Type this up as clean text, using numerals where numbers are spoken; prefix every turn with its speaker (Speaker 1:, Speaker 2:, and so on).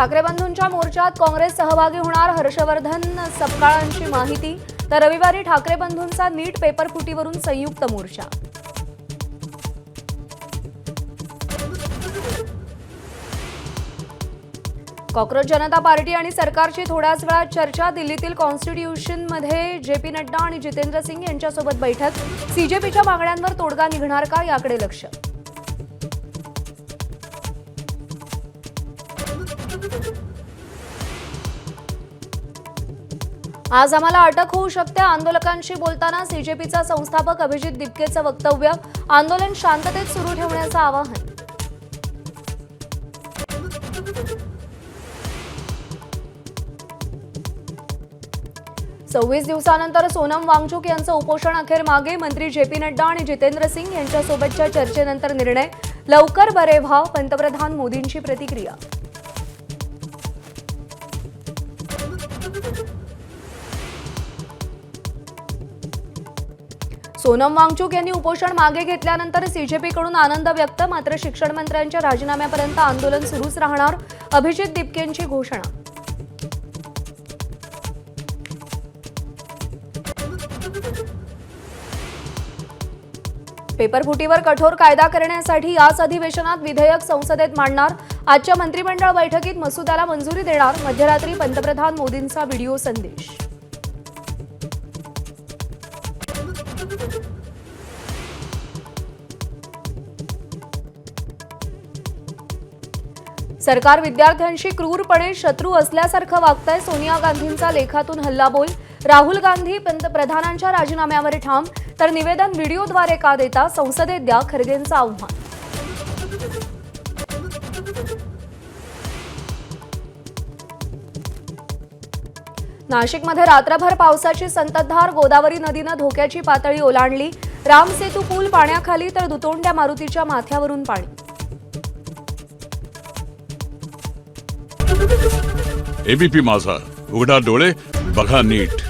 Speaker 1: ठाकरे बंधूंच्या मोर्चात काँग्रेस सहभागी होणार, हर्षवर्धन सपकाळांची माहिती। तर रविवारी ठाकरे बंधूंचा नीट पेपर फुटीवरून संयुक्त मोर्चा। कॉकरोच जनता पार्टी आणि सरकारची थोड्याच वेळात चर्चा। दिल्लीतील कॉन्स्टिट्यूशनमध्ये जेपी नड्डा आणि जितेंद्र सिंग यांच्यासोबत बैठक। सीजेपीच्या मागण्यांवर तोडगा निघणार का, याकडे लक्ष। आज आम्हाला अटक होऊ शकते, आंदोलकांशी बोलताना सीजेपीचा संस्थापक अभिजित दिपकेचं वक्तव्य। आंदोलन शांततेत सुरू ठेवण्याचं आवाहन। 26 दिवसानंतर सोनम वांगचुक यांचं उपोषण अखेर मागे। मंत्री जेपी नड्डा आणि जितेंद्र सिंग यांच्यासोबतच्या चर्चेनंतर निर्णय। लवकर बरे व्हा, पंतप्रधान मोदींची प्रतिक्रिया। सोनम वांगचुक यांनी उपोषण मागे घेतल्यानंतर सीजेपीकडून आनंद व्यक्त। मात्र शिक्षण मंत्र्यांच्या राजीनाम्यापर्यंत आंदोलन सुरूच राहणार, अभिजित दिपकेंची घोषणा। पेपरफुटीवर कठोर कायदा करण्यासाठी याच अधिवेशनात विधेयक संसदेत मांडणार। आजच्या मंत्रिमंडळ बैठकीत मसुद्याला मंजुरी देणार। मध्यरात्री पंतप्रधान मोदींचा व्हिडिओ संदेश। सरकार विद्यार्थ्यांशी क्रूरपणे शत्रू असल्यासारखं वागतंय। सोनिया गांधींचा लेखातून हल्लाबोल। राहुल गांधी पंतप्रधानांच्या राजीनाम्यावर ठाम, तर निवेदन व्हिडिओद्वारे का देता, संसदेत द्या, खरगेंचं आव्हान। नाशिकमध्ये रात्रभर पावसाची संततधार। गोदावरी नदीनं धोक्याची पातळी ओलांडली। रामसेतू पूल पाण्याखाली, तर दुतोंड्या मारुतीच्या माथ्यावरून पाणी।
Speaker 2: एबीपी माझा, उघडा डोळे बघा नीट।